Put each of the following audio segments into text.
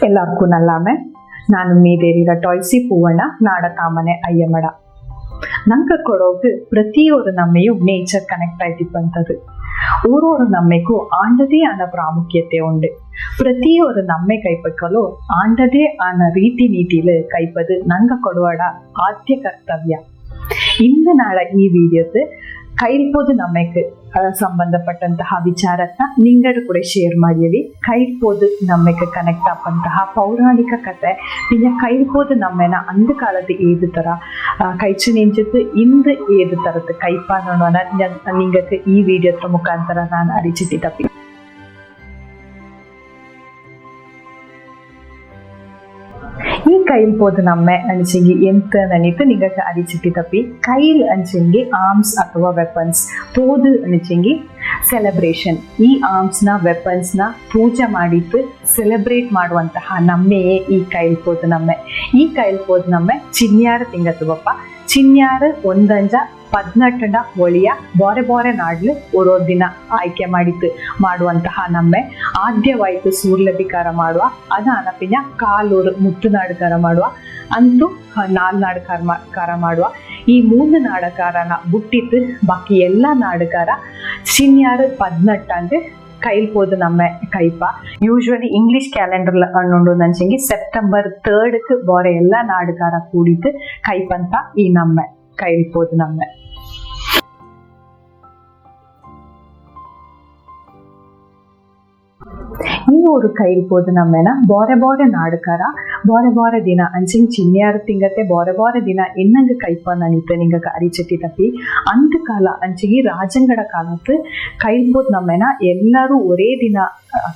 எல்லாருக்கும் நல்லாமே. ನಾನು ಮೀದೇರಿರ ಟಾಯ್ಸಿ ಪೂವಣ್ಣ ನಾಡತಾಮನೆ ಅಯ್ಯಮಡ. ನಂಗೆ ಕೊಡೋದು ಪ್ರತಿಯೊಂದು ನಮ್ಮೆಯೂ ನೇಚರ್ ಕನೆಕ್ಟ್ ಆಯ್ತಿಪ್ಪಂಥದ್ದು. ಓರೋರು ನಮ್ಮೆಗೂ ಆಂಡದೇ ಆನ ಪ್ರಾಮುಖ್ಯತೆ ಉಂಡು. ಪ್ರತಿಯೊಂದು ನಮ್ಮೆ ಕೈಪಕ್ಕಲು ಆಂಡದೇ ಆನ ರೀತಿ ನೀತಿಲು ಕೈಪದು ನಂಗೆ ಕೊಡುವಡ ಆದ್ಯ ಕರ್ತವ್ಯ. ಇಂದು ನಾಳೆ ಈ ವಿಡಿಯೋದ ಕೈಲ್ಪೋದು ನಮ್ಮೆಗೆ ಸಂಬಂಧಪಟ್ಟಂತಹ ವಿಚಾರನ ನಿಂಗಡು ಕೂಡ ಶೇರ್ ಮಾಡಿಯವಿ. ಕೈಲ್ಪೋದು ನಮ್ಮೆಗೆ ಕನೆಕ್ಟ್ ಆಪಂತಹ ಪೌರಾಣಿಕ ಕತೆ പിന്നെ ಕೈಲ್ಪೋದು ನಮ್ಮೆನ ಅಂದ ಕಾಲದ ಏದು ತರ ಕೈಚು ನೆಂಜದ್ದು ಇಂದು ಏದು ತರದ್ದು ಕೈಪಾನೋಣ ನಿಂಗಕ್ಕೆ ಈ ವಿಡಿಯೋದ ಮುಖಾಂತರ ನಾನು ಅರಿಚಿಟ್ಟಿ ತಪ್ಪಿ. ಈ ಕೈಲ್ಪೋದು ನಮ್ಮೆ ಅಂಚೆಂಗಿ ಎಂತ ನನಿತು ನಿಂಗಕ್ಕೆ ಅರಿಚಿಟ್ಟಿ ತಪ್ಪಿ. ಕೈಲ್ ಅಂಚೆಂಗಿ ಆರ್ಮ್ಸ್ ಅಥವಾ ವೆಪನ್ಸ್, ತೋದು ಅಂಚೆಂಗಿ ಸೆಲೆಬ್ರೇಷನ್. ಈ ಆರ್ಮ್ಸ್ ನ ವೆಪನ್ಸ್ ನ ಪೂಜೆ ಮಾಡಿದ್ದು ಸೆಲೆಬ್ರೇಟ್ ಮಾಡುವಂತಹ ನಮ್ಮೆಯೇ ಈ ಕೈಲ್ಪೋದು ನಮ್ಮೆ. ಈ ಕೈಲ್ಪೋದು ನಮ್ಮೆ ಚಿನ್ಯಾರ ತಿಂಗತ್ತುವಪ್ಪ. ಚಿನ್ಯಾರು ಒಂದಂಜ 18 ಒಳಿಯ ಬಾರೆ ಬಾರೆ ನಾಡ್ಲು ಓರೋ ದಿನ ಆಯ್ಕೆ ಮಾಡಿದ್ದು ಮಾಡುವಂತಹ ನಮ್ಮೆ. ಆದ್ಯವಾಯ್ತು ಸೂರ್ಲಭಿಕಾರ ಮಾಡುವ, ಅದಾನ ಪಿನ್ನ ಕಾಲೂರು ಮುತ್ತುನಾಡುಕಾರ ಮಾಡುವ, ಅಂತೂ ನಾಲ್ನಾಡುಕಾರ ಮಾಡುವ. ಈ 3 ನಾಡಕಾರನ ಬಿಟ್ಟಿತ್ತು ಬಾಕಿ ಎಲ್ಲ ನಾಡುಕಾರ ಚಿನ್ಯಾರು 18 ಕೈಲ್ಪೋದು ನಮ್ಮೆ ಕೈಪ. ಯೂಶ್ವಲಿ ಇಂಗ್ಲಿಷ್ ಕ್ಯಾಲೆಂಡರ್ ಅನ್ನೊಂಡು ನಂಚೆಂಗಿ ಸೆಪ್ಟೆಂಬರ್ 3 ಬಾರೆ ಎಲ್ಲ ನಾಡುಕಾರ ಕೂಡಿದ್ದು ಕೈಪಂತ ಈ ನಮ್ಮೆ ಕೈಲ್ಪೋದು ನಮ್ಮೆ. ಈ ಒಂದು ಕೈಲ್ಪೋದು ನಮ್ಮೆನ ಬಾರೆ ಬಾರೆ ನಾಡುಕಾರ ಬಾರೆ ಬಾರೆ ದಿನ ಅಂಚಿಂಗ್ ಚಿನ್ಯಾರು ತಿಂಗತ್ತೆ ಬಾರೆ ಬಾರೆ ದಿನ ಎನ್ನಂಗ ಕೈಪ ನನಿತ ನಿಂಗ ಅರಿಚಟ್ಟಿ ತಪ್ಪಿ. ಅಂದ ಕಾಲ ಅಂಚಿಗೆ ರಾಜಂಗಡ ಕಾಲತ್ತು ಕೈಲ್ಪೋದು ನಮ್ಮೆನ ಎಲ್ಲರೂ ಒರೇ ದಿನ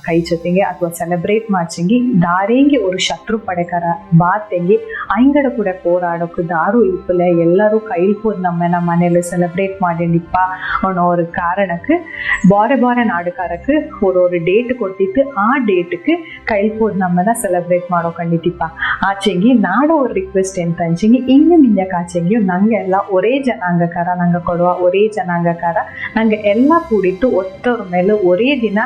ಕೈ ಜೊತೆಗೆ ಅಥವಾ ಸೆಲೆಬ್ರೇಟ್ ಮಾಡ್ಸಂಗಿ ದಾರೇಂಗೆ ஒரு ಶತ್ರು ಪಡೆಕರ ಬಾತೆಂಗಿ ಐಂಗಡ ಕೂಡ போராடೋಕು ದಾರು ಇಪ್ಪಲೆ ಎಲ್ಲರೂ ಕೈಲ್ಪೋದು ನಮ್ಮೆನ ಮನೇಲಿ ಸೆಲೆಬ್ರೇಟ್ ಮಾಡಿಪ್ಪ ಅನ್ನೋ ஒரு ಕಾರಣಕ್ಕೆ ಬಾರೆ ಬಾರೆ ನಾಡುಕಾರಕ್ಕೆ ஒரு ಡೇಟ್ ಕೊಟ್ಟಿತ್ತು. ಆ ಡೇಟ್ಗೆ ಕೈಲ್ಪೋದು ನಮ್ಮನ್ನ ಸೆಲೆಬ್ರೇಟ್ ಮಾಡೋ ಕಂಡಿತಿಪ್ಪ. ಆಚೆಂಗಿ ನಾಡೋ ஒரு ರಿಕ್ವೆಸ್ಟ್ ಎಂತ ಅಂಚೆಂಗಿ ಇನ್ನು ಮಿಂಜಕ್ ಆಚೆಂಗಿ ನಂಗೆ ಎಲ್ಲ ಒರೇ ಜನಾಂಗಕಾರ ನಂಗೆ ಕೊಡುವ ಒರೇ ಜನಾಂಗಕಾರ ನಂಗೆ ಎಲ್ಲ ಕೂಡಿಟ್ಟು ಒತ್ತವ್ರ ಮೇಲೆ ಒರೇ ದಿನ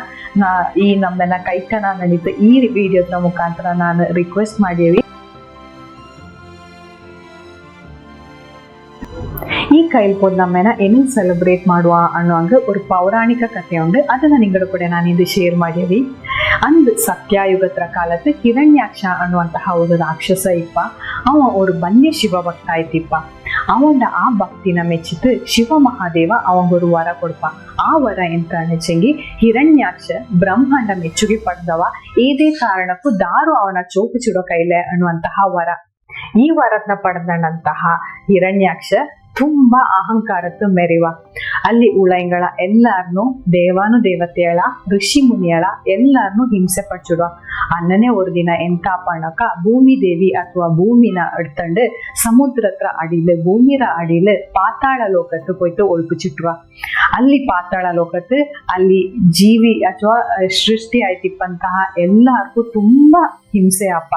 ಈ ನಮ್ಮನ್ನ ಕೈಕನ ನಡೀತು ಈ ವಿಡಿಯೋದ ಮುಖಾಂತರ ನಾನು ರಿಕ್ವೆಸ್ಟ್ ಮಾಡೀವಿ. ಈ ಕೈಲ್ಪೋದು ನಮ್ಮೆನ ಹೆಂಗ್ ಸೆಲೆಬ್ರೇಟ್ ಮಾಡುವ ಅನ್ನೋಂಗ ஒரு ಪೌರಾಣಿಕ ಕಥೆ ಉಂಡು. ಅದನ್ನ ನಿಂಗಡು ಕೂಡ ನಾನು ಇದು ಶೇರ್ ಮಾಡೀವಿ. ಅಂದ್ ಸತ್ಯಾಯುಗತ್ರ ಕಾಲത്ത് ಹಿರಣ್ಯಾಕ್ಷ ಅನ್ನುವಂತಹ ಒಂದು ರಾಕ್ಷಸ ಇಪ್ಪ. ಅವ ஒரு ಬನ್ನಿ ಶಿವ ಭಕ್ತ ಆಯ್ತಿಪ್ಪ. ಅವಂಡ ಆ ಭಕ್ತಿನ ಮೆಚ್ಚಿತು ಶಿವ ಮಹಾದೇವ ಅವಂಗೊಂದು ವರ ಕೊಡ್ಪ. ಆ ವರ ಎಂತ ಅನಿಚಂಗಿ ಹಿರಣ್ಯಾಕ್ಷ ಬ್ರಹ್ಮಾಂಡ ಮೆಚ್ಚುಗೆ ಪಡೆದವ ಏದೇ ಕಾರಣಕ್ಕೂ ದಾರು ಅವನ ಚೋಪು ಚಿಡೋ ಕೈಲೆ ಅನ್ನುವಂತಹ ವರ. ಈ ವರತ್ನ ಪಡೆದಂತಹ ಹಿರಣ್ಯಾಕ್ಷ ತುಂಬಾ ಅಹಂಕಾರತ್ತು ಮೆರೆವ. ಅಲ್ಲಿ ಉಳಂಗಳ ಎಲ್ಲಾರನು ದೇವಾನು ದೇವತೆಯಳ ಋಷಿ ಮುನಿಯಳ ಎಲ್ಲಾರನು ಹಿಂಸೆ ಪಡಿಸಿಡುವ. ಅನ್ನನೇ ஒரு ದಿನ ಎಂತ ಪಣಕ ಭೂಮಿ ದೇವಿ ಅಥವಾ ಭೂಮಿನ ಎಡ್ತಂಡು ಸಮುದ್ರತ್ರ ಅಡಿಲು ಭೂಮಿರ ಅಡಿಲು ಪಾತಾಳ ಲೋಕತ್ತು போயிட்டு ஒழிப்புச்சிட்டுவா. ಅಲ್ಲಿ ಪಾತಾಳ ಲೋಕತ್ತು ಅಲ್ಲಿ ಜೀವಿ ಅಥವಾ ಸೃಷ್ಟಿ ಆಯ್ತಿಪ್ಪಂತಹ ಎಲ್ಲಾರ್ಗೂ ತುಂಬಾ ಹಿಂಸೆ ಅಪ್ಪ.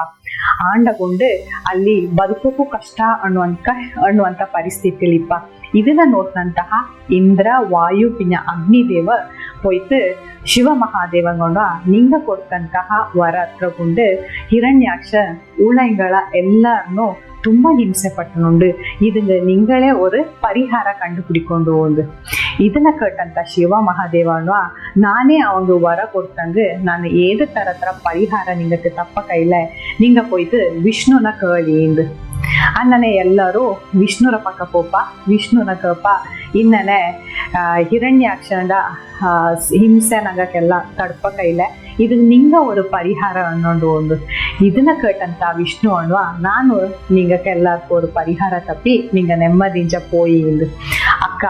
ಆಂಡಗೊಂಡು ಅಲ್ಲಿ ಬದುಕೋಕ್ಕೂ ಕಷ್ಟ ಅನ್ನುವಂತ ಪರಿಸ್ಥಿತಿಲಿಪ್ಪ. ಇದನ್ನ ನೋಡಿದಂತಹ ಇಂದ್ರ ವಾಯು ಪಿನ್ನ ಅಗ್ನಿದೇವ போயிட்டு ಶಿವ ಮಹಾದೇವಂಗೊಂಡ ನಿಂಗ ಕೊಟ್ಟಂತಹ ವರ ಹತ್ರಗೊಂಡು ಹಿರಣ್ಯಾಕ್ಷ ಉಳಂಗಳ ಎಲ್ಲಾರನ್ನು ತುಂಬಾ ಹಿಂಸೆ ಪಟ್ಟನುಂಡು. ಇದನ್ನ ನಿಂಗಳೇ ஒரு ಪರಿಹಾರ ಕಂಡುಪಿಡಿಕೊಂಡು ಒಂದು ಇದನ್ನ ಕೇಟಂತ ಶಿವ ಮಹಾದೇವನು ನಾನೇ அவங்க ವರ ಕೊಟ್ಟಂಗೆ ನಾನು ಏದು ತರ ಪರಿಹಾರ ನಿಂಗಕ್ಕೆ ತಪ್ಪ ಕೈಲ ನಿಂಗ போயிட்டு ವಿಷ್ಣುನ ಕೇಳಿ ಎಂದು ಅನ್ನನೆ ಎಲ್ಲರೂ ವಿಷ್ಣುರ ಪಕ್ಕ ಪೋಪ. ವಿಷ್ಣುನ ಕೇಪ ಇನ್ನನೆ ಹಿರಣ್ಯಾಕ್ಷಂಡ ಹಿಂಸೆ ನಂಗಕ್ಕೆಲ್ಲ ತಡ್ಪ ಕೈಲೆ ಇದು ನಿಂಗ ஒரு ಪರಿಹಾರ ಅನ್ನೊಂಡು ಒಂದು. ಇದನ್ನ ಕೇಟಂತ ವಿಷ್ಣು ಅನ್ನುವ ನಾನು ನಿಂಗಕ್ಕೆಲ್ಲಕ್ಕೂ ஒரு ಪರಿಹಾರ ತಪ್ಪಿ ನಿಂಗ ನೆಮ್ಮದಿಂಜ ಪೋಯಿ ಎಂದು. ಅಕ್ಕ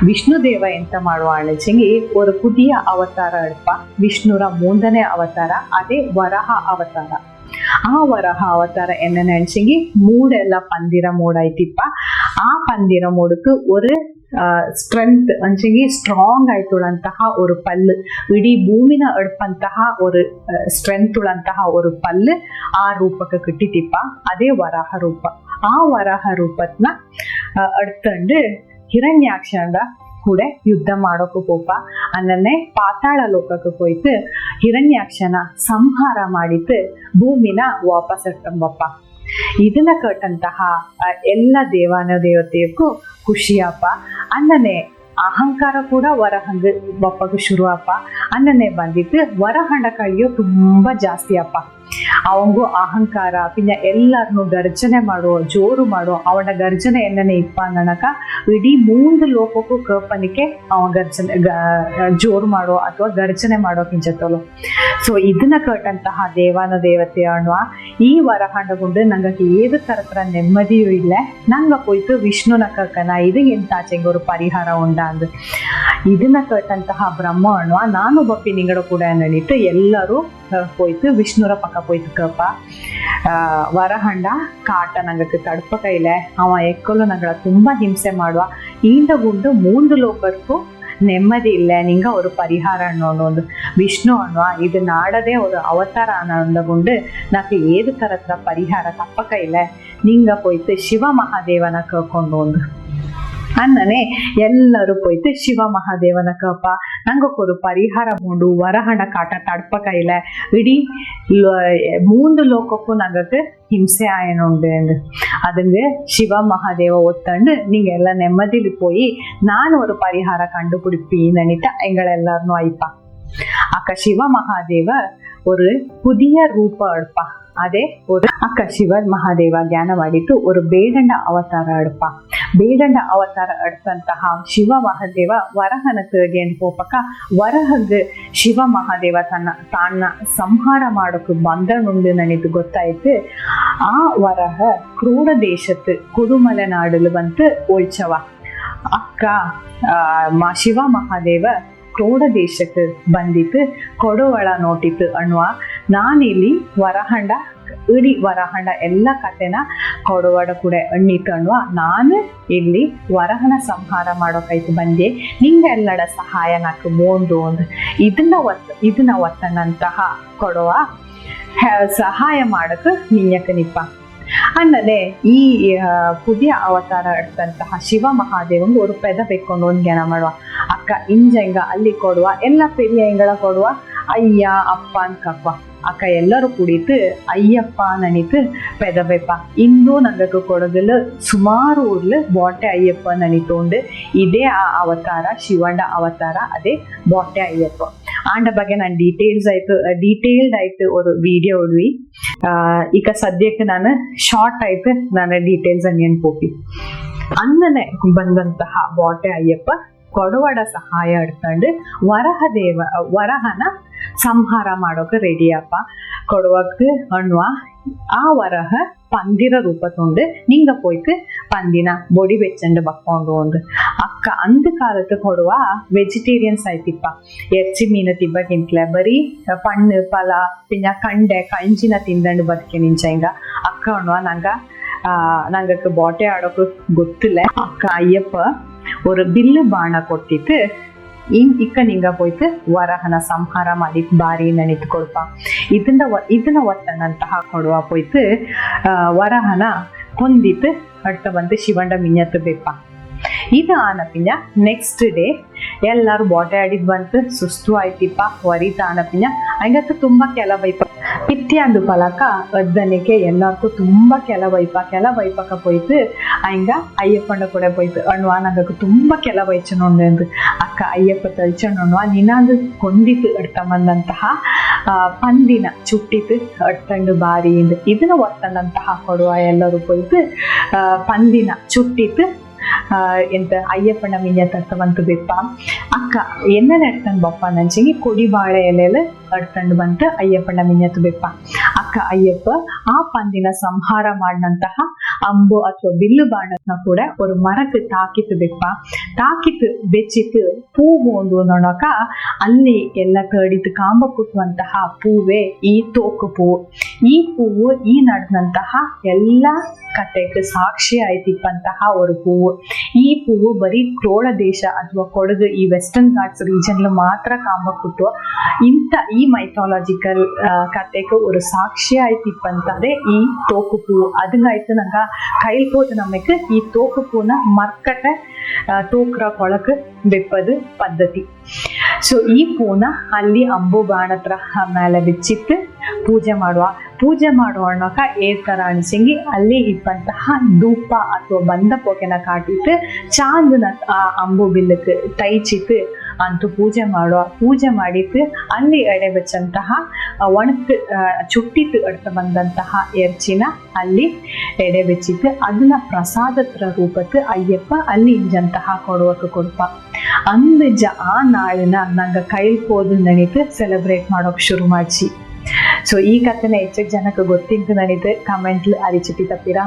ವಿಷ್ಣು ದೇವ ಎಂತ ಮಾಡುವ ಅಣಚಂಗಿ ஒரு புதிய ಅವತಾರ எடுப்பா. ವಿಷ್ಣುರ 3ನೇ ಅವತಾರ ಅದೇ ವರಹ ಅವತಾರ. ಆ ವರಹ ಅವತಾರ என்னன்னு நினைச்சீங்க ಮೂಡೆಲ್ಲ ಪಂದಿರ ಮೂಡಾಯ್ತಿಪ್ಪ. ಆ ಪಂದಿರ ಮೂಡಕ್ಕೆ ஒரு ಸ್ಟ್ರೆಂತ್ ಅಂಚೆಂಗಿ ಸ್ಟ್ರಾಂಗ್ ಆಯ್ತುಳಂತಹ ஒரு ಪಲ್ಲು ಇಡೀ ಭೂಮಿನ ಎಡ್ಪಂತಹ ஒரு ಸ್ಟ್ರೆಂತ್ ಉಳಂತಹ ஒரு ಪಲ್ಲು ಆ ರೂಪಕ್ಕೆ ಕಿಟ್ಟಿತಿಪ್ಪ. ಅದೇ ವರಾಹ ರೂಪ. ಆ ವರಾಹ ರೂಪತ್ನ ಎಡ್ತಂಡು ಹಿರಣ್ಯಾಕ್ಷಂಡ ಕೂಡ ಯುದ್ಧ ಮಾಡೋಕು ಪೋಪ. ಅನ್ನನ್ನೇ ಪಾತಾಳ ಲೋಕಕ್ಕೆ ಹೋಯ್ತು ಹಿರಣ್ಯಾಕ್ಷನ ಸಂಹಾರ ಮಾಡಿತ್ತು ಭೂಮಿನ ವಾಪಸ್ ಇಟ್ಟಂಬಪ್ಪ. ಇದನ್ನ ಕೇಟಂತಹ ಎಲ್ಲ ದೇವಾನ ದೇವತೆಗೂ ಖುಷಿಯಪ್ಪ. ಅನ್ನನೆ ಅಹಂಕಾರ ಕೂಡ ವರಹಂಗ ಬಪ್ಪಗೂ ಶುರು ಅಪ್ಪ. ಅನ್ನನೆ ಬಂದಿತ್ತು ವರಹಂಡ ಕಳಿಯೋ ತುಂಬಾ ಜಾಸ್ತಿ ಅಪ್ಪ. ಅವಂಗೂ ಅಹಂಕಾರ ಪಿನ್ನ ಎಲ್ಲರನ್ನು ಗರ್ಜನೆ ಮಾಡೋ ಜೋರು ಮಾಡೋ ಅವನ ಗರ್ಜನೆ ಎಣ್ಣನೆ ಇಪ್ಪ ಅನ್ನಕ ಇಡೀ 3 ಲೋಕಕ್ಕೂ ಕಪ್ಪನಿಕೆ ಅವ ಗರ್ಜನೆ ಜೋರು ಮಾಡೋ ಅಥವಾ ಗರ್ಜನೆ ಮಾಡೋ ಕಿಂಚತ್ತಲು. ಸೊ ಇದನ್ನ ಕೇಟಂತಹ ದೇವಾನ ದೇವತೆ ಅನ್ನುವ ಈ ವರಹಂಡಗುಂಡು ನಂಗೆ ಏದು ತರತ್ರ ನೆಮ್ಮದಿಯೂ ಇಲ್ಲ. ನಂಗೆ ಹೋಯ್ತು ವಿಷ್ಣುನ ಕಕ್ಕನ ಇದು ಎಂತಾಚೆಂಗೆ ஒரு ಪರಿಹಾರ ಉಂಡ ಅಂದ್ ಇದನ್ನ ಕೇಟಂತಹ ಬ್ರಹ್ಮ ಅನ್ನುವ ನಾನು ಬಪ್ಪಿ ನಿಂಗಡ ಕೂಡ ನಡೀತು ಎಲ್ಲರೂ போய்த்து விஷ்ணுர பக்கம் போய்த்து கேப்பா. ವರಹಂಡ ಕಾಟ ನಂಗಕ್ಕೆ ತಡ್ಪ ಕೈಲೆ ಅವ ಎಕ್ಕಲು ನಂಗಳ ತುಂಬಾ ಹಿಂಸೆ ಮಾಡುವ ಈಂದ ಗುಂಡು 3 ಲೋಕಕ್ಕೂ ನೆಮ್ಮದಿ ಇಲ್ಲ ನಿಂಗ ஒரு ಪರಿಹಾರ ಅನ್ನೋದು ವಿಷ್ಣು ಅನ್ನುವ ಇದು ನಾಡದೆ ஒரு ಅವತಾರ ಅನ್ನೊಂದು ನಾಕೆ ಏದು ತರತ್ರ ಪರಿಹಾರ ತಪ್ಪ ಕೈಲೆ ನಿಂಗ போய்த்து ಶಿವ ಮಹಾದೇವನ ಕೇಳ್ಕೊಂಡು ಒಂದು ಅನ್ನನೆ ಎಲ್ಲರೂ போய்த்து ಶಿವ ಮಹಾದೇವನ ಕೇಪ ನಂಗಕ್ಕೆ ஒரு ಪರಿಹಾರ ಉಂಡು ವರಹಂಡ ಕಾಟ ತಡ್ಪ ಕೈಲೆ ಇಡೀ 3 ಲೋಕಕ್ಕೂ ನಂಗಕ್ಕೆ ಹಿಂಸೆ ಆಯನುಂಡು ಎಂದು அதுங்க ಶಿವ ಮಹಾದೇವ ஒத்தண்டு நீங்க எல்லாம் ನೆಮ್ಮದಿಲಿ போய் ನಾನು ஒரு ಪರಿಹಾರ கண்டுபிடிப்பேன்னு நினைட்டு எங்களெல்லாரும் ஐப்பா. அக்க ಶಿವ ಮಹಾದೇವ ஒரு புதிய ரூப எடுப்பா. ಅದೇ ಅಕ್ಕ ಶಿವ ಮಹಾದೇವ ಜ್ಞಾನ ಮಾಡಿತ್ತು ஒரு ಬೇಡಂಡ ಅವತಾರ எடுப்ப. ಬೇಡಂಡ ಅವತಾರ எடுத்தಂತಹ ಶಿವ ಮಹಾದೇವ ವರಹನ ಕೇಳಿ ಹೋಪಕ ವರಹಗೆ ಶಿವ ಮಹಾದೇವ ತಾನ ಸಂಹಾರ ಮಾಡೋಕೆ ಬಂದನುಂಡು ನನಗೆ ಗೊತ್ತಾಯ್ತು. ಆ ವರಹ ಕ್ರೂರ ದೇಶತ್ತು ಕುಡುಮಲ ನಾಡಲು ಬಂತು ಒಳ್ಚವ ಅಕ್ಕ ಶಿವ ಮಹಾದೇವ ಕ್ರೋಡ ದೇಶಕ್ಕೆ ಬಂದಿತ್ತು ಕೊಡವಳ ನೋಟಿತ್ತು ಅನ್ನುವ ನಾನಿಲ್ಲಿ ವರಹಂಡ ಇಡೀ ವರಹಂಡ ಎಲ್ಲ ಕಥೆನ ಕೊಡವಡ ಕೂಡ ಎಣ್ಣಿತ್ತು ಅನ್ನುವ ನಾನು ಇಲ್ಲಿ ವರಹನ ಸಂಹಾರ ಮಾಡೋಕೈತು ಬಂದೆ ನಿಂಗೆ ಎಲ್ಲಡ ಸಹಾಯ ನಾಕು ಬೋಂದು ಒಂದು ಇದನ್ನ ಒತ್ತನಂತಹ ಕೊಡುವ ಸಹಾಯ ಮಾಡಕ್ಕೆ ನಿಂಯಕ್ಕೆ ನಿಪ್ಪ ಅನ್ನದೆ ಈ ಪುದಿಯ ಅವತಾರ எடுத்தಂತಹ ಶಿವ ಮಹಾದೇವಂಗೆ ஒரு ಪೆದ ಬೇಕೊಂಡು ಒಂದು ಜ್ಞಾನ ಮಾಡುವ ಅಕ್ಕ ಇಂಜಂಗ ಅಲ್ಲಿ ಕೊಡುವ ಎಲ್ಲ ಪೆರಿಯ ಇಂಗಳ ಕೊಡುವ ಅಯ್ಯ ಅಪ್ಪ ಅನ್ಕಪ್ಪ ಅಕ್ಕ ಎಲ್ಲರೂ ಕುಡಿತು ಅಯ್ಯಪ್ಪ ನನಿತು ಪೆದಬೇಪ ಇಂದು ನಂಗಕ್ಕೆ ಕೊಡಗಲು ಸುಮಾರು ಊರ್ಲು ಬೋಟೆ ಅಯ್ಯಪ್ಪ ನನಿತೋಂಡು ಇದೇ ಆ ಅವತಾರ ಶಿವಂಡ ಅವತಾರ ಅದೇ ಬೋಟೆ ಅಯ್ಯಪ್ಪ ಆಂಡ ಬಗ್ಗೆ ನಾನು ಡೀಟೇಲ್ಡ್ ಆಯ್ತು ஒரு ವಿಡಿಯೋ ಉಡ್ವಿ. ಈಗ ಸದ್ಯಕ್ಕೆ ನಾನು ಶಾರ್ಟ್ ಆಯ್ತು ನಾನು ಡೀಟೇಲ್ಸ್ ಅನ್ನೇನು ಪೋಪಿ ಅನ್ನನೆ ಬಂದಂತಹ ಬೋಟೆ ಅಯ್ಯಪ್ಪ ಕೊಡವಡ ಸಹಾಯ எடுத்துண்டு ವರಹನ ಸಂಹಾರ ಮಾಡೋಕೆ ರೆಡಿಯಪ್ಪ. ಕೊಡುವಕ್ಕೆ ಅನ್ನುವ ಆ ವರಹ ಪಂದಿರ ರೂಪ ತೊಂಡು ನಿಂಗ போய்த்து ಪಂದಿನ ಬೊಡಿ ಬೆಚ್ಚಂಡು ಬಕ್ಕೊಂಡು ಒಂದು ಅಕ್ಕ ಅಂದ ಕಾಲಕ್ಕೆ ಕೊಡುವ ವೆಜಿಟೇರಿಯನ್ಸ್ ಆಯ್ತಿಪ್ಪ. ಎರ್ಚಿ ಮೀನು ತಿಬ್ಬಕ್ಕಿಂತಲೇ ಬರೀ ಪಣ್ಣು ಫಲ ಪಿನ್ನ ಕಂಡೆ ಕಂಚಿನ ತಿಂದಂಡು ಬದುಕೆ ನಿಂಚ ಹಿಂಗ ಅಕ್ಕ ಅನ್ನುವ ನಂಗಕ್ಕೆ ಬೋಟೆ ಆಡೋಕೆ ಗೊತ್ತಿಲ್ಲ. ಅಕ್ಕ ಅಯ್ಯಪ್ಪ ஒரு ಬಿಲ್ಲು ಬಾಣ ಕೊಟ್ಟಿತ್ತು ಇಕ್ಕ ನಿಂಗ போய்த்து ವರಹನ ಸಂಹಾರ ಮಾಡಿ ಬಾರಿ ನೆನಿತು ಕೊಡ್ಪ. ಇದನ್ನ ಒತ್ತನಂತಹ ಕೊಡುವ போய்த்து ವರಹನ ಕೊಂದಿತ್ತು ಅಡ್ತ ಬಂದು ಶಿವಂಡ ಮಿഞ്ഞത്ത് ಬೇಪ. ಇದು ಆನ ಪಿನ್ನ ನೆಕ್ಸ್ಟ್ ಡೇ ಎಲ್ಲರೂ ಬೋಟೆ ಆಡಿದ್ ಬಂತು ಸುಸ್ತು ಆಯ್ತಿಪ್ಪ ವರಿತ ಆನ ಪಿನ್ನ ಹಂಗತ್ತು ತುಂಬಾ ಕೆಲವೈಪ ಪಿತ್ಯಾಂದು ಫಲಕ ಅದ್ದನಿಗೆ ಎಲ್ಲರಿಗೂ ತುಂಬಾ ಕೆಲವೈಪಕ போய்த்து ಹಂಗ ಅಯ್ಯಪ್ಪಂಡ ಕೂಡ போய்த்து ಅಣ್ವಾ ನಂಗಕ್ಕೆ ತುಂಬಾ ಕೆಲವೈಚನೊಂದು ಅಕ್ಕ ಅಯ್ಯಪ್ಪ ತಲ್ಚಣ್ಣುವ ನಿನಾಂದು ಕೊಂದಿತ್ತು ಅಡ್ತ ಬಂದಂತಹ ಪಂದಿನ ಚುಟ್ಟಿತ್ತು ಅಡ್ತಂಡು ಬಾರಿ ಇದನ್ನ ಒತ್ತಂದಂತಹ ಕೊಡುವ ಎಲ್ಲರೂ போய்த்து ಪಂದಿನ ಚುಟ್ಟಿತ್ತು ಎಂತ ಅಯ್ಯಪ್ಪನ ಮಿഞ്ഞത്തವಂತು ಬೆಪ್ಪ. ಅಕ್ಕ ಎನ್ನ ಎಡ್ತಂಡು ಬಪ್ಪ ನಂಚಂಗಿ ಕೊಡಿ ಬಾಳೆ ಎಲೆಲು ಅಡ್ತಂಡು ಬಂತು ಅಯ್ಯಪ್ಪನ ಮಿഞ്ഞತ್ತು ಬೆಪ್ಪ. ಅಕ್ಕ ಅಯ್ಯಪ್ಪ ಆ ಪಂದಿನ ಸಂಹಾರ ಮಾಡಿದಂತಹ ಅಂಬು ಅಥವಾ ಬಿಲ್ಲು ಬಾಣನ ಕೂಡ ஒரு ಮರಕ್ಕೆ ತಾಕಿತ್ತು ಬೆಪ್ಪ. ತಾಕಿತ್ತು ಬೆಚ್ಚಿತ್ತು ಪೂವು ಒಂದು ನೋಡಕ ಅಲ್ಲಿ ಎಲ್ಲ ಕಡಿತು ಕಾಂಬ ಕುಟ್ಟುವಂತಹ ಪೂವೇ ಈ ತೋಕು ಪೂವು. ಈ ಪೂವು ಈ ನಡೆದಂತಹ ಎಲ್ಲ ಕಥೆಗೆ ಸಾಕ್ಷಿ ಆಯ್ತಿಪ್ಪಂತಹ ஒரு ಪೂವು. ಈ ಪೂವು ಬರೀ ಕ್ರೋಳ ದೇಶ ಅಥವಾ ಕೊಡಗು ಈ ವೆಸ್ಟರ್ನ್ ಘಾಟ್ಸ್ ರೀಜನ್ ಮಾತ್ರ ಕಾಂಬ ಕುಟ್ಟುವ ಇಂಥ ಈ ಮೈಥಾಲಜಿಕಲ್ ಕಥೆಗೆ ஒரு ಸಾಕ್ಷಿ ಆಯ್ತಿಪ್ಪಂತದೇ ಈ ತೋಕು ಪೂವು. ಅದಂಗಾಯ್ತು ನಂಗ ಕೈಲ್ ಹೋದ ನಮಕ್ ಈ ತೋಕು ಪೂನ ಮರ್ಕಟ ತೋಕ್ರ ಕೊಳಕ್ ಬೆಪ್ಪದು ಪದ್ಧತಿ. ಸೊ ಈ ಪೂನ ಅಲ್ಲಿ ಅಂಬು ಬಾಣತ್ರ ಮೇಲೆ ಬಿಚ್ಚಿತ್ತು ಪೂಜೆ ಮಾಡುವಣ್ಣಕ ಏ ಥರ ಅನ್ಸಂಗಿ ಅಲ್ಲಿ ಇಪ್ಪಂತಹ ಧೂಪ ಅಥವಾ ಬಂದ ಪೊಕೆನ ಕಾಟಿತ್ತು ಚಾಂದನ ಆ ಅಂಬು ಬಿಲ್ಲಕ್ಕೆ ತೈಚಿತ್ತು ಅಂತೂ ಪೂಜೆ ಮಾಡಿತ್ತು ಅಲ್ಲಿ ಎಡೆ ಬೆಚ್ಚಂತಹ ಒಣಕ್ಕೆ ಚುಟ್ಟಿತ್ತು ಅಡ್ತ ಬಂದಂತಹ ಎರ್ಚಿನ ಅಲ್ಲಿ ಎಡೆ ಬೆಚ್ಚಿತ್ತು ಅದನ್ನ ಪ್ರಸಾದತ್ರ ರೂಪಕ್ಕೆ ಅಯ್ಯಪ್ಪ ಅಲ್ಲಿ ಇಂಜಂತಹ ಕೊಡುಪ ಅಂದಜ್ಜ ಆ ನಾಳಿನ ನಂಗೆ ಕೈಲ್ ಹೋದು ನಡೀತು ಸೆಲೆಬ್ರೇಟ್ ಮಾಡೋಕೆ ಶುರು ಮಾಡಿಸಿ. ಸೊ ಈ ಕಥೆನ ಹೆಚ್ಚು ಜನಕ್ಕೆ ಗೊತ್ತಿದ್ದು ನಡೀತು ಕಮೆಂಟ್ಲು ಅರಿಚಿಟ್ಟಿ ತಪ್ಪಿರಾ.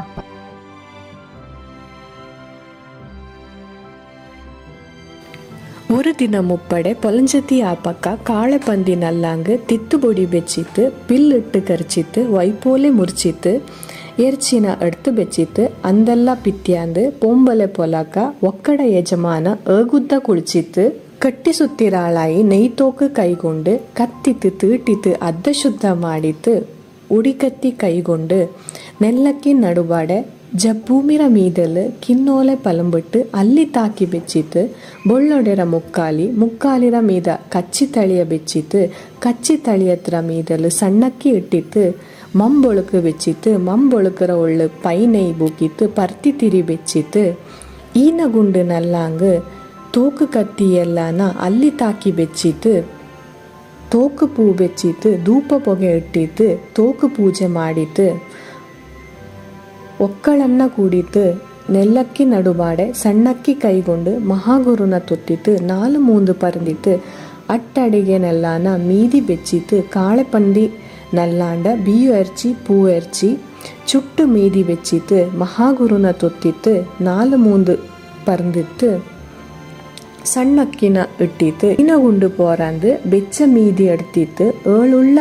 ஒரு தினம் முப்படை பொலஞ்சத்தி ஆப்பக்கா காளை பந்தி நல்லாங்கு தித்துபொடி வெச்சித்து பில் இட்டு கரிச்சித்து வைப்போலே முறிச்சித்து ಎರ್ಚಿನ ಅಡ್ತು ಬೆಚ್ಚಿತ್ತು ಅಂದೆಲ್ಲ ಪಿತ್ಯಾಂದು ಪೊಂಬಲೆ ಪೊಲಕ ಒಕ್ಕಡ ಯಜಮಾನ ಅಗುದ್ದ ಕುಳಿಚಿತ್ತು ಕಟ್ಟಿ ಸುತ್ತಿರಾಳಾಯಿ ನೆಯ್ತೋಕು ಕೈಗೊಂಡು ಕತ್ತಿತ್ತು ತೀಟಿತ್ತು ಅದ್ದ ಶುದ್ಧ ಮಾಡಿತ್ತು ಉಡಿಕತ್ತಿ ಕೈಗೊಂಡು ನೆಲ್ಲಕ್ಕಿ ನಡುಬಾಡೆ ಜಬ್ಬೂಮಿರ ಮೀದಲು ಕಿನ್ನೋಲೆ ಪಲಂಬಿಟ್ಟು ಅಲ್ಲಿ ತಾಕಿ ಬೆಚ್ಚಿತ್ತು ಬೊಳ್ಳೊಡೆರ ಮುಕ್ಕಾಲಿರ ಮೀದ ಕಚ್ಚಿ ತಳಿಯ ಬೆಚ್ಚಿತ್ತು ಕಚ್ಚಿ ತಳಿಯತ್ರ ಮೀದಲು ಸಣ್ಣಕ್ಕಿ ಇಟ್ಟಿತ್ತು ಮಂಬೊಳುಕು ಬೆಚ್ಚಿತ್ತು ಮಂಬೊಳುಕರ ಒಳ್ಳು ಪೈನೈ ಬೂಕಿತ್ತು ಪರ್ತಿ ತಿರಿ ಬೆಚ್ಚಿತ್ತು ಈನ ಗುಂಡು ನಲ್ಲಾಂಗ್ ತೋಕು ಕತ್ತಿ ಎಲ್ಲಾನ ಅಲ್ಲಿ ತಾಕಿ ಬೆಚ್ಚಿತ್ತು ತೋಕು ಪೂ ಬೆಚ್ಚಿತ್ತು ಧೂಪ ಪೊಗೆ ಇಟ್ಟಿತ್ತು ತೋಕು ಪೂಜೆ ಮಾಡಿತ್ತು ಒಕ್ಕಳನ್ನ ಕೂಡಿತ್ತು ನೆಲ್ಲಕ್ಕಿ ನಡುಬಾಡೆ ಸಣ್ಣಕ್ಕಿ ಕೈಗೊಂಡು ಮಹಾಗುರುನ ತೊತ್ತಿತ್ತು 4 ಪರಂದಿತ್ತು ಅಟ್ಟಡಿಗೆ ನೆಲ್ಲಾನ ಮೀದಿ ಬೆಚ್ಚಿತ್ತು ಕಾಳೆ ಪಂದಿ ನಲ್ಲಾಂಡ ಬಿಯು ಎರ್ಚಿ ಪೂ ಎರ್ಚಿ ಚುಟ್ಟು ಮೀದಿ ಬೆಚ್ಚಿತ್ತು ಮಹಾಗುರುನ ತೊತ್ತಿತ್ತು 4 ಪರಂದಿತ್ತು ಸಣ್ಣಕ್ಕಿನ ಇಟ್ಟಿತ್ತು ಇನಗುಂಡು ಪೋರಂದು ಬೆಚ್ಚ ಮೀದಿ ಅಡ್ತಿತ್ತು ಏಳುಳ್ಳ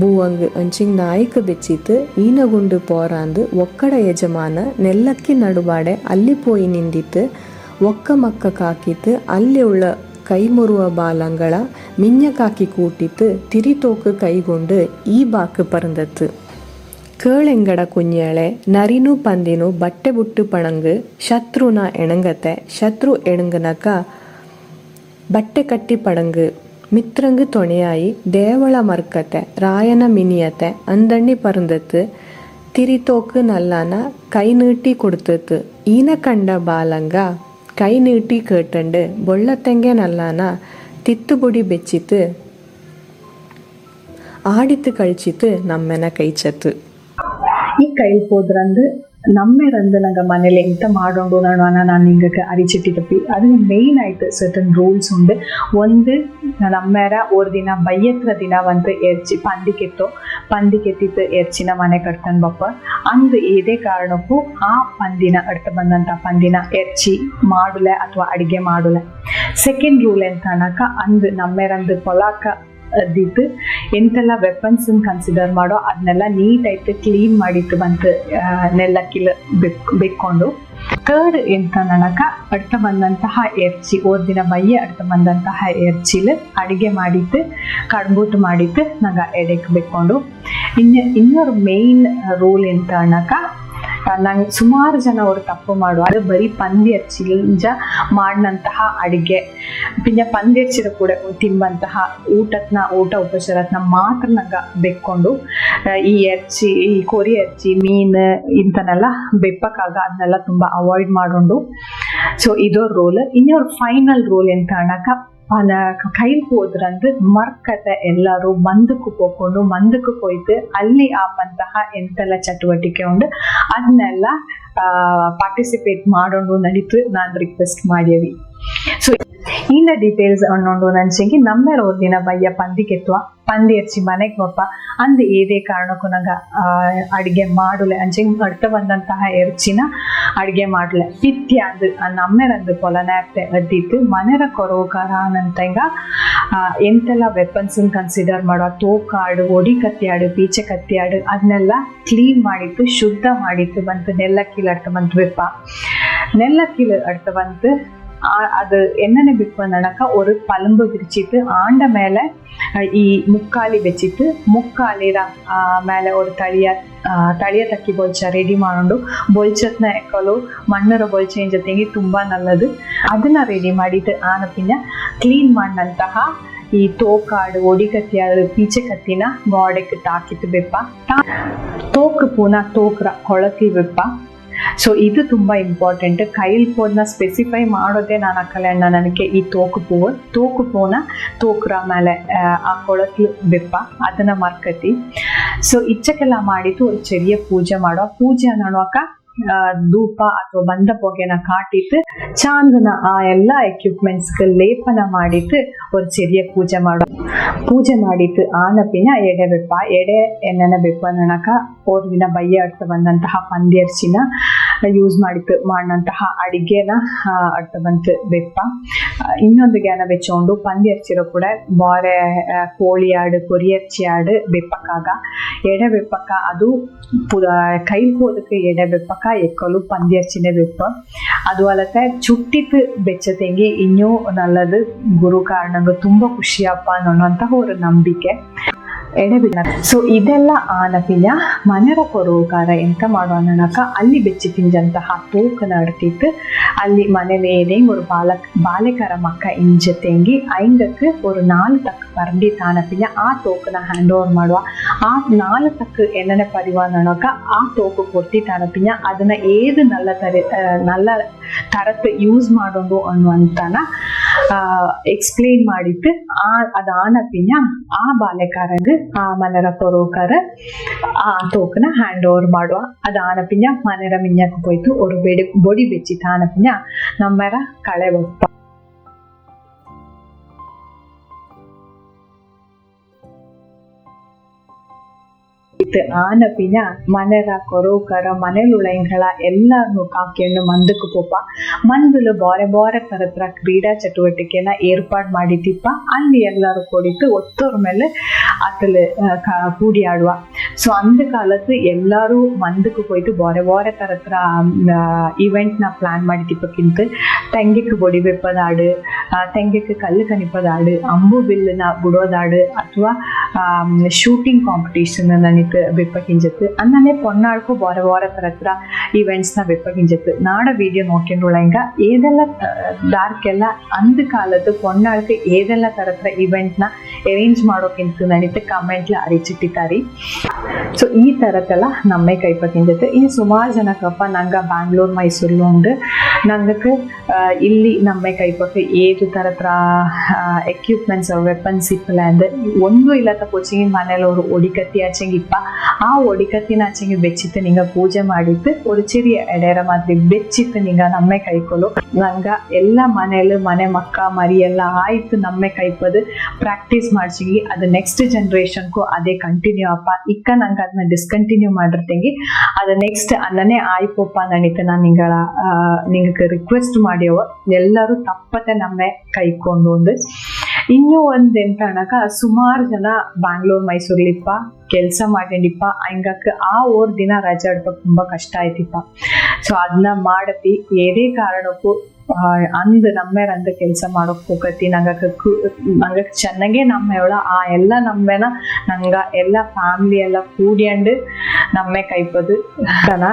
ಬೂವಂಗ್ ಅಂಚಿಂಗ್ ನಾಯಿಕ ಬೆಚ್ಚಿತ್ತು ಈನಗುಂಡು ಪೋರಾಂದು ಒಕ್ಕಡ ಯಜಮಾನ ನೆಲ್ಲಕ್ಕಿ ನಡುಬಾಡೆ ಅಲ್ಲಿ ಪೋಯಿ ನಿಂದಿತ್ತು ಒಕ್ಕ ಮಕ್ಕ ಕಾಕಿತ್ತು ಅಲ್ಲಿ ಉಳ್ಳ ಕೈ ಮುರುವ ಬಾಲಂಗಳ ಮಿಂಜ ಕಾಕಿ ಕೂಟಿತ್ತು ತಿರಿತೋಕು ಕೈಗೊಂಡು ಈ ಬಾಕು ಪರಂದತ್ತು ಕೇಳೆಂಗಡ ಕುഞ്ഞೇಳೆ ನರಿನು ಪಂದಿನು ಬಟ್ಟೆ ಬುಟ್ಟು ಪಣಂಗು ಶತ್ರುನ ಎಣಂಗತೆ ಶತ್ರು ಎಣಂಗನಕ ಬಟ್ಟೆ ಕಟ್ಟಿ ಪಡಂಗು ಮಿತ್ರಂಗು ತೊಣೆಯಾಯಿ ದೇವಳ ಮರ್ಕತೆ ರಾಯನ ಮಿನಿಯತೆ ಅಂದಣ್ಣಿ ಪರಂದತ್ತು ತಿರಿತೋಕು ನಲ್ಲಾನ ಕೈ ನೀಟಿ ಕೊಡ್ತತ್ತು ಈನ ಕಂಡ ಬಾಲಂಗ ಕೈ ನೀಟಿ ಕೇಟಂಡು ಬೊಳ್ಳತೆಂಗೆ ನಲ್ಲಾನ ತಿತ್ತುಬುಡಿ ಬೆಚ್ಚಿತ್ತು ಆಡಿತು ಕಳಿಚಿತ್ತು ನಮ್ಮೆನ ಕೈಚತ್ತು ಈ ಕೈಲ್ ಹೋದ್ರಂದು ನಮ್ಮೆರಂದು ನಂಗೆ ಮನೇಲಿ ಎಂತ ಮಾಡೋಂಡು ನಾನು ನಿಂಗೆ ಅರಿಚಿಟ್ಟಿ ತಪ್ಪಿ അതിന് മെയിൻ ആയിട്ട് സർട്ടൻ റൂൾസ് ഉണ്ട്. ഒന്ന് നമ്മേര ഒരു ദിന ಬಯ್ಯತ್ರ ದಿನ ಒಂದು ಎರ್ಚಿ ಪಂದಿಕೆತ್ತಿತ್ತು ಎರ್ಚಿನ ಮನೆ ಕಟ್ತನ್ ಬಪ್ಪ ಅಂದು ಏದೇ ಕಾರಣಕ್ಕೂ ಆ ಪಂದಿನ ಅಡ್ತ ಬಂದಂಥ ಪಂದಿನ ಎರ್ಚಿ ಮಾಡುಲೆ ಅಥವಾ ಅಡಿಗೆ ಮಾಡುಲೆ. ಸೆಕೆಂಡ್ ರೂಲ್ ಎಂತ ಅನ್ನಕ ಅಂದು ನಮ್ಮೆರಂದು ಪೊಲಾಕ ಅದ್ದಿತ್ತು ಎಂತೆಲ್ಲ ವೆಪನ್ಸ್ ಕನ್ಸಿಡರ್ ಮಾಡೋ ಅದನ್ನೆಲ್ಲ ನೀಟಾಯ್ತು ಕ್ಲೀನ್ ಮಾಡಿತ್ತು ಬಂತು ನೆಲ್ಲಕ್ಕಿಲ್ ಬೆಕ್ಕೊಂಡು. ಥರ್ಡ್ ಎಂತ ನನಕ ಅಡ್ತ ಬಂದಂತಹ ಎರ್ಚಿ ಓದ್ ದಿನ ಬಯ್ಯ ಅಡ್ತ ಬಂದಂತಹ ಎರ್ಚಿಲ್ ಅಡಿಗೆ ಮಾಡಿತ್ತು ಕಡ್ಬೂಟ್ ಮಾಡಿತ್ತು ನಂಗೆ ಎಡೆಗೆ ಬೆಕ್ಕೊಂಡು. ಇನ್ನೊಂದು ಮೇಯ್ನ್ ರೂಲ್ ಎಂತ ಅನ್ನಕ ನಂಗೆ ಸುಮಾರು ಜನ ಅವರು ತಪ್ಪು ಮಾಡುವ ಅದು ಬರೀ ಪಂದಿ ಎರ್ಚಿಂಜ ಮಾಡಿದಂತಹ ಅಡಿಗೆ ಪಿಂಜ ಪಂದಿ ಎರ್ಚಿದ ಕೂಡ ತಿಂಬಂತಹ ಊಟ ಉಪಚಾರತ್ನ ಮಾತ್ರ ನಂಗೆ ಬೆಕ್ಕೊಂಡು ಈ ಕೊರಿ ಎರ್ಚಿ ಮೀನು ಇಂಥನೆಲ್ಲ ಬೆಪ್ಪಕ್ಕಾಗ ಅದನ್ನೆಲ್ಲ ತುಂಬ ಅವಾಯ್ಡ್ ಮಾಡೋದು. ಸೊ ಇದೋ ರೂಲ್. ಇನ್ನೊಂದು ಫೈನಲ್ ರೂಲ್ ಎಂತ ಅನ್ನಕ ಕೈಲ್ ಹೋದ್ರಂದು ಮರ್ಕತೆ ಎಲ್ಲರೂ ಮಂದಕ್ಕೆ ಹೋಯ್ತು ಅಲ್ಲಿ ಆಪಂತಹ ಎಂತೆಲ್ಲ ಚಟುವಟಿಕೆ ಉಂಡು ಅದನ್ನೆಲ್ಲ ಪಾರ್ಟಿಸಿಪೇಟ್ ಮಾಡೋದು ನಡೀತು ನಾನು ರಿಕ್ವೆಸ್ಟ್ ಮಾಡ್ಯವಿ. ಸೊ ಇಂದ ಡೀಟೇಲ್ಸ್ ಅನ್ನೋದು ನನ್ಸಂಗಿ ನಮ್ಮೆರ ಒಂದು ದಿನ ಬಯ್ಯ ಪಂದಿ ಎರ್ಚಿ ಮನೆಗೆ ಬಪ್ಪ ಅಂದು ಏದೇ ಕಾರಣಕ್ಕೂ ನಂಗೆ ಅಡುಗೆ ಮಾಡಲೆ ಅಂಚಂಗೆ ಅಡ್ತ ಬಂದಂತಹ ಎರ್ಚಿನ ಅಡುಗೆ ಮಾಡಲೆ ಪಿತ್ಯ ಅಂದು ನಮ್ಮೆರಂದು ಪೊಲನಾಕ್ತೆ ಅದ್ದಿತ್ತು ಮನೆರ ಕೊರೋಕಾರ ಅನಂತಂಗ ಎಂತೆಲ್ಲ ವೆಪನ್ಸ್ ಕನ್ಸಿಡರ್ ಮಾಡೋ ತೋಕಾಡು ಒಡಿ ಕತ್ತಿಯಾಡು ಪೀಚೆ ಕತ್ತಿಯಾಡು ಅದನ್ನೆಲ್ಲ ಕ್ಲೀನ್ ಮಾಡಿತ್ತು ಶುದ್ಧ ಮಾಡಿತ್ತು ಬಂತು ನೆಲ್ಲಕ್ಕಿಲ್ ಅಡ್ತ ಬಂತು ಬೆಪ್ಪ ನೆಲ್ಲಕ್ಕಿಲ್ ಅಡ್ತ ಬಂತು அது என்னென்ன பிக்வந்தனாக்கா ஒரு பலம்பு விரிச்சிட்டு ஆண்ட மேல ಈ ಮುಕ್ಕಾಲಿ ಬೆಚ್ಚಿತ್ತು ಮುಕ್ಕಾಲಿರ ಮೇಲೆ ಒಂದು ತಳಿಯ ತಕ್ಕಿ ಬೊಲ್ಚ ರೆಡಿ ಮಾಡೋದು ಬೊಲ್ಚತ್ನ ಎಕ್ಕಲು ಮಣ್ಣರ ಬೊಲ್ಚೆನ್ ಜೊತೆಗೆ ತುಂಬ ನಲ್ಲದು ಅದನ್ನ ರೆಡಿ ಮಾಡಿಟ್ಟು ಆನ ಪಿನ್ನ ಕ್ಲೀನ್ ಮಾಡಿದಂತಹ ಈ ತೋಕಾಡು ಒಡಿಕತ್ತಿಯಾಡು ಪೀಚೆ ಕತ್ತಿನ ಗೋಡೆಗೆ ತಾಕಿತ್ತು ಬೆಪ್ಪ ತೋಕು ಪೂನ ತೋಕ್ರ ಕೊಳತಿ ಬೆಪ್ಪ. ಸೊ ಇದು ತುಂಬ ಇಂಪಾರ್ಟೆಂಟ್. ಕೈಲ್ ಪೋದನ್ನ ಸ್ಪೆಸಿಫೈ ಮಾಡೋದೇ ನಾನು ಅಕ್ಕಲೆಣ್ಣ ನನಗೆ ಈ ತೋಕು ಪೂನ ತೋಕ್ರ ಮೇಲೆ ಆ ಕೊಳತಿ ಬೆಪ್ಪ ಅದನ್ನ ಮರ್ಕತಿ. ಸೊ ಇಚ್ಚಕ್ಕೆಲ್ಲ ಮಾಡಿದ್ದು ಒಂದು ಚೆರಿಯ ಪೂಜೆ ಮಾಡೋ ಪೂಜೆ ಅನ್ನೋಕ ಧೂಪ ಅಥವಾ ಬಂದ ಪೊಗೆನ ಕಾಟಿಟ್ಟು ಚಾಂದನ ಆ ಎಲ್ಲ ಎಕ್ವಿಪ್ಮೆಂಟ್ಸ್ಗೆ ಲೇಪನ ಮಾಡಿಟ್ಟು ಒಂದು ಚೆರಿಯ ಪೂಜೆ ಮಾಡಿತ್ತು ಆನಪಿನ ಎಡೆ ಬೆಪ್ಪ ಎಡೆ ಎಣ್ಣೆನ ಬೆಪ್ಪ ನನಕ ದಿನ ಬಯ್ಯ ಅಡ್ತ ಬಂದಂತಹ ಪಂದ್ಯರ್ಚಿನ ಯೂಸ್ ಮಾಡಿದಂತಹ ಅಡಿಗೆನ ಅಡ್ತ ಬಂತು ಬೆಪ್ಪ. ಇನ್ನೊಂದು ಜ್ಞಾನ ಬೆಚ್ಚೊಂಡು ಪಂದ್ಯರ್ಚಿರೋ ಕೂಡ ಬಾರೆ ಕೋಳಿ ಆಡು ಕೊರಿಯರ್ಚಿ ಆಡು ಬೆಪ್ಪಕ್ಕಾಗ ಎಡೆ ಬೆಪ್ಪಕ್ಕ ಅದು ಕೈಲ್ ಹೋದಕ್ಕೆ ಎಡೆ ಬೆಪ್ಪಕ್ಕ ಎಕ್ಕಲು ಪಂದ್ಯರ್ಚಿನೇ ಬೆಪ್ಪ. ಅದು ಅಲ್ಲದೆ ಚುಟ್ಟಿತ್ತು ಬೆಚ್ಚ ತೆಂಗಿ ಇನ್ನೂ ನಲ್ಲದು ಗುರು ಕಾರಣಂಗ ತುಂಬ ಖುಷಿಯಪ್ಪ ಅನ್ನೋಂತಹ ಒಂದು ನಂಬಿಕೆ ಎಡೆಬಿಡ. ಸೊ ಇದೆಲ್ಲ ಆನಪಿನ ಮನೆರ ಕೊರೋಕಾರ ಎಂತ ಮಾಡುವ ಅನ್ನಕ ಅಲ್ಲಿ ಬೆಚ್ಚಿ ತಿಂಜಂತಹ ತೂಕನ ಅಡ್ತಿತ್ತು ಅಲ್ಲಿ ಮನೇಲಿ ಏನೇ ಒಂದು ಬಾಲೆಕರ ಮಕ್ಕ ಇಂಜ ತೆಂಗಿ ಐಂಗಕ್ಕೆ ಒಂದು 4 ತಕ್ಕ ಪರ್ಡಿ ತಾನಪಿನ ಆ ತೋಕನ ಹ್ಯಾಂಡ್ ಓವರ್ ಮಾಡುವ. ಆ 4 ತಕ್ಕ ಎಣ್ಣೆ ಪರಿವಾರ ಅನ್ನೋಕ ಆ ತೋಕು ಕೊಡ್ತಿ ತಾನಪಿನ ಅದನ್ನ ಏದು ನಲ್ಲ ತರತ್ ಯೂಸ್ ಮಾಡೋದು ಅನ್ನುವಂತನ ಎಕ್ಸ್ಪ್ಲೇನ್ ಮಾಡಿತ್ತು. ಅದಾನಪಿನ ಆ ಬಾಲೆಕಾರಂಗ ಆ ಮನೆರ ಕೊರೋಕರ ಆ ತೋಕನ ಹ್ಯಾಂಡ್ ಓವರ್ ಮಾಡುವ. ಅದಾನಪಿನ ಮನೆರ ಮಿಂಜಕ್ಕೆ ಹೋಯ್ತು ஒரு ಬೊಡಿ ಬೆಚ್ಚಿ ತಾನಪಿನ ನಮ್ಮರ ಕಳೆ ಬಪ್ಪ. ಆನಪಿನ ಮನೆರ ಕೊರೋಕರ ಮನೆಲುಳಂಗಳ ಎಲ್ಲಾನು ಕಾಕೆಣ್ಣು ಮಂದಕ್ಕೆ ಪೋಪ ಮಂದುಲು ಬಾರೆ ತರತ್ರ ಕ್ರೀಡಾ ಚಟುವಟಿಕೆನ ಏರ್ಪಾಡು ಮಾಡಿದ್ದಿಪ್ಪ. ಅಲ್ಲಿ ಎಲ್ಲರೂ ಕೂಡಿತ್ತು ಒತ್ತೋರ್ ಮೇಲೆ ಅತಲು ಕೂಡಿ ಆಡುವ. ಸೊ ಅಂದ ಕಾಲത്ത് ಎಲ್ಲರೂ ಮಂದಕ್ಕೆ ಹೋಯ್ತು ಬಾರೆ ತರತ್ರ ಇವೆಂಟ್ನ ಪ್ಲಾನ್ ಮಾಡಿದ್ದಿಪ್ಪಕ್ಕಿಂತ ತೆಂಗಿಕ್ಕೆ ಬೊಡಿ ಬೆಪ್ಪದಾಡು, ತೆಂಗಿಕ್ಕೆ ಕಲ್ಲು ಕನಿಪದಾಡು, ಅಂಬು ಬಿಲ್ಲುನ ಬಿಡೋದಾಡು ಅಥವಾ ಶೂಟಿಂಗ್ ಕಾಂಪಿಟೇಷನ್ ನನಿತ್ತು ಬೆಪ್ಪಗಿಂಜತ್ತು ಅನ್ನನೆ ಪೊನ್ನಾಳ್ಕು ಬಾರೆ ತರತ್ರ ಇವೆಂಟ್ಸ್ನ ಬೆಪ್ಪಗಿಂಜತ್ತು. ನಾಡ ವಿಡಿಯೋ ನೋಡ್ಕೊಂಡುಳಂಗ ಏದೆಲ್ಲ ದಾರ್ಕೆಲ್ಲ ಅಂದ ಕಾಲದ್ದು ಪೊನ್ನಾಳ್ಕೆ ಏದೆಲ್ಲ ತರತ್ರ ಇವೆಂಟ್ನ ಅರೇಂಜ್ ಮಾಡೋಕ್ಕಿಂತ ನನಿತ್ತು ಕಮೆಂಟ್ಲ ಅರಿಚಿಟ್ಟಿತಾರಿ. ಸೊ ಈ ತರತ್ತೆಲ್ಲ ನಮ್ಮೆ ಕೈಪಕ್ಕಿಂಜತ್ತು. ಇನ್ನು ಸುಮಾರು ಜನಕ್ಕಪ್ಪ ನಂಗ ಬ್ಯಾಂಗ್ಳೂರ್ ಮೈಸೂರ್ಲು ಉಂಡು ನಂಗಕ್ಕೆ ಇಲ್ಲಿ ನಮ್ಮೆ ಕೈಪಕ್ಕೆ ಏದು ತರತ್ರ ಎಕ್ವಿಪ್ಮೆಂಟ್ಸ್ ವೆಪನ್ಸ್ ಇಪ್ಪಲ ಅಂದ್ ಒಂದು ಇಲ್ಲದ ಕೋಚಿಂಗ್ ಮನೇಲಿ ಅವರು ಒಡಿಕತ್ತಿ ಆಚೆಂಗಿಪ್ಪ ಆ ಒಡಿಕತ್ತಿನ ಆಚೆಂಗೆ ಬೆಚ್ಚಿತ್ತು ನಿಂಗ ಪೂಜೆ ಮಾಡಿತ್ತು ஒரு சிறிய ಎಡೆರ ಮಾದ್ರಿ ಬೆಚ್ಚಿತ್ತು ನಿಂಗ ನಮ್ಮೆ ಕೈಕೊಲು. ನಂಗ ಎಲ್ಲ ಮನೇಲಿ ಮನೆ ಮಕ್ಕ ಮರಿ ಎಲ್ಲ ಆಯ್ತು ನಮ್ಮೆ ಕೈಪದು ಪ್ರಾಕ್ಟೀಸ್ ಮಾಡ್ಸಿಗಿ ಅದು ನೆಕ್ಸ್ಟ್ ಜನರೇಷನ್ಗೂ ಅದೇ ಕಂಟಿನ್ಯೂ ಅಪ್ಪ. ಇಕ್ಕ ನಂಗೆ ಅದನ್ನ ಡಿಸ್ಕಂಟಿನ್ಯೂ ಮಾಡಿರ್ತೆಂಗಿ ಅದು ನೆಕ್ಸ್ಟ್ ಅನ್ನನೇ ಆಯ್ಪಪ್ಪ ನಡೀತು. ನಾನು ನಿಂಗೆ ರಿಕ್ವೆಸ್ಟ್ ಮಾಡ್ಯವ ಎಲ್ಲರೂ ತಪ್ಪತ್ತೆ ನಮ್ಮೆ ಕೈಕೊಂಡು ಒಂದು. ಇನ್ನೂ ಒಂದು ಎಂತ ಅನ್ನಕ ಸುಮಾರು ಜನ ಬ್ಯಾಂಗ್ಳೂರ್ ಮೈಸೂರ್ಲಿಪ್ಪ ಕೆಲಸ ಮಾಡಿಂಡಿಪ್ಪ ಹಂಗಕ್ಕೆ ಆ ದಿನ ರಜೆ ಆಡ್ಬೇಕು ತುಂಬ ಕಷ್ಟ ಆಯ್ತಿಪ್ಪ. ಸೊ ಅದನ್ನ ಮಾಡತಿ ಏದೇ ಕಾರಣಕ್ಕೂ ಅಂದ್ ನಮ್ಮೇರಂದ ಕೆಲಸ ಮಾಡೋಕ್ ಹೋಗತಿ ನಂಗೆ ಚೆನ್ನಾಗೆ ನಮ್ಮೆವಳ ಆ ಎಲ್ಲ ನಮ್ಮೆನ ನಂಗ ಎಲ್ಲ ಫ್ಯಾಮಿಲಿ ಎಲ್ಲ ಕೂಡಿಯಂಡು ನಮ್ಮೆ ಕೈಪದು ತನ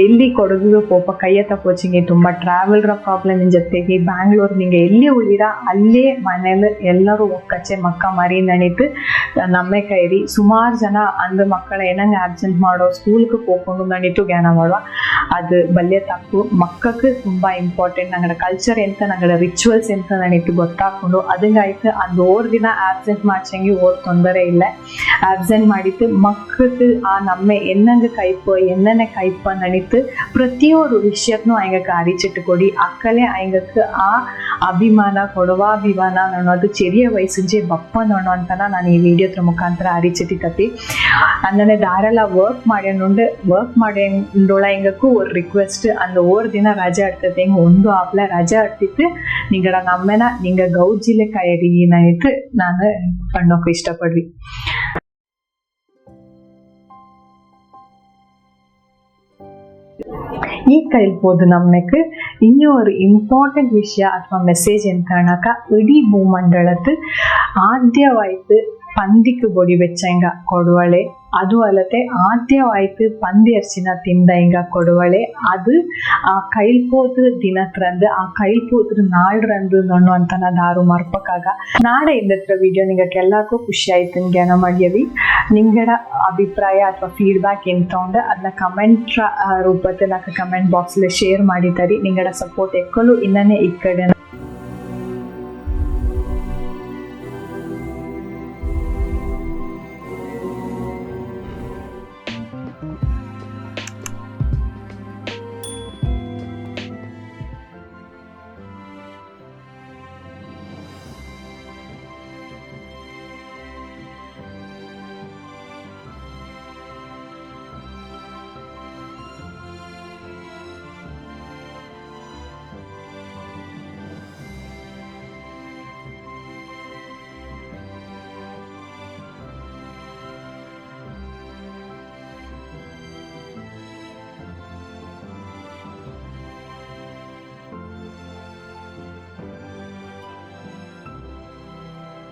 ಎಲ್ಲಿ ಕೊಡೋದು ಪೋಪ ಕೈಯತ್ತ ಕೋಚಿಂಗ್ ತುಂಬ ಟ್ರಾವೆಲ್ರ ಪ್ರಾಬ್ಲಮ್ ಜೊತೆಗೆ ಬ್ಯಾಂಗ್ಳೂರ್ ನಿಂಗೆ ಎಲ್ಲಿ ಉಳಿರ ಅಲ್ಲೇ ಮನೇಲಿ ಎಲ್ಲರೂ ಒಕ್ಕಚ್ಚೆ ಮಕ್ಕ ಮರಿ ನಣಿತು ನಮ್ಮೆ ಕೈರಿ. ಸುಮಾರು ಜನ ಅಂದ್ ಮಕ್ಕಳ ಏನಂಗೆ ಆಬ್ಸೆಂಟ್ ಮಾಡೋ ಸ್ಕೂಲ್ಗೆ ಹೋಗ್ಕೊಂಡು ನಣಿತು ಜ್ಞಾನ ಮಾಡುವ ಅದು ಬಲ್ಯ ತಪ್ಪು. ಮಕ್ಕಕ್ಕೆ ತುಂಬ ಇಂಪಾರ್ಟೆಂಟ್. ನಂಗಡ ಕಲ್ಚರ್ ಎಂತ ನಂಗಡ ರಿಚುವಲ್ಸ್ ಎಂತ ನನಿತ್ತು ಗೊತ್ತಾಕೊಂಡು ಅದಂಗಾಯ್ತು ಅದು ದಿನ ಆಬ್ಸೆಂಟ್ ಮಾಡ್ಸಂಗಿ ತೊಂದರೆ ಇಲ್ಲ. ಆಬ್ಸೆಂಟ್ ಮಾಡಿತ್ತು ಮಕ್ಕಳು ಆ ನಮ್ಮೆ ಎನ್ನಂಗೆ ಎನ್ನನೆ ಕೈಪ ನನಿತ್ತು ಪ್ರತಿಯೊಂದು ವಿಷಯಕ್ಕೂ ಹಂಗಕ್ಕೆ ಅರಿಚಿಟ್ಟು ಕೊಡಿ ಅಕ್ಕಲೇ ಹಂಗಕ್ಕೆ ಆ ಅಭಿಮಾನ ಕೊಡುವಾಭಿಮಾನ ಅನ್ನೋದು ಚೆರಿಯ ವಯಸ್ಸಿಂಜೆ ಬಪ್ಪ ನೋಡೋ ಅಂತನ ನಾನು ಈ ವಿಡಿಯೋದ್ರ ಮುಖಾಂತರ ಅರಿಚಿಟ್ಟಿಕತಿ. ಅನ್ನನೆ ದಾರೆಲ್ಲ ವರ್ಕ್ ಮಾಡಿಂಡೋಳ ಹಿಂಗಕ್ಕೂ ஒரு ರಿಕ್ವೆಸ್ಟ್ அந்த ದಿನ ರಜೆ ಆಡ್ತದೆ ಹಿಂಗೆ ಒಂದು ಆಪ್ಲ ರಜೆ ಆಡ್ತಿತ್ತು ನಿಂಗಡ ನಮ್ಮೆನ ನಿಂಗ ಗೌಜಿಲೆ ಕೈಯಡಿ ಏನಾಯ್ತು ನಾನು ಕಣ್ಣೋಕೆ ಇಷ್ಟಪಡ್ರಿ. ಈ ಕೈಲ್ಬೋದು ನಮ್ಮಕ್ಕೆ ಇನ್ನೂ ಒಂದು ಇಂಪಾರ್ಟೆಂಟ್ ವಿಷಯ ಅಥವಾ ಮೆಸೇಜ್ ಎಂತ ಅನ್ನಕ ಇಡೀ ಭೂಮಂಡಳದ್ದು ಆದ್ಯವಾಯ್ತು ಪಂದಿக்கு பொடி வச்சங்க கொடுவಳೆ ಅದು ಅಲ್ಲದೆ ಆದ್ಯವಾಯ್ತು ಪಂದಿಯರ್ಚಿನ ತಿಂದ ಹಿಂಗ ಕೊಡುವಳೆ ಅದು ಆ ಕೈಲ್ಪೋದ್ರ ದಿನತ್ರಂದು ಆ ಕೈಲ್ಪೋದ್ರ ನಾಳ್ರಂದು ಅನ್ನುವಂತನ ದಾರು ಮರ್ಪಕ್ಕಾಗ ನಾಳೆ ಇಂದತ್ರ ವಿಡಿಯೋ ನಿಂಗೆ ಎಲ್ಲಕ್ಕೂ ಖುಷಿ ಆಯ್ತು ಜ್ಞಾನ ಮಾಡ್ಯವಿ ನಿಂಗಡ ಅಭಿಪ್ರಾಯ ಅಥವಾ ಫೀಡ್ಬ್ಯಾಕ್ ಎಂತ ಉಂಡು ಅದನ್ನ ಕಮೆಂಟ್ ರೂಪದ ನಾಲ್ಕು ಕಮೆಂಟ್ ಬಾಕ್ಸ್ ಶೇರ್ ಮಾಡಿದ್ದಾರೆ ನಿಂಗಡ ಸಪೋರ್ಟ್ ಎಕ್ಕಲು ಇನ್ನೇ ಈ ಕಡೆ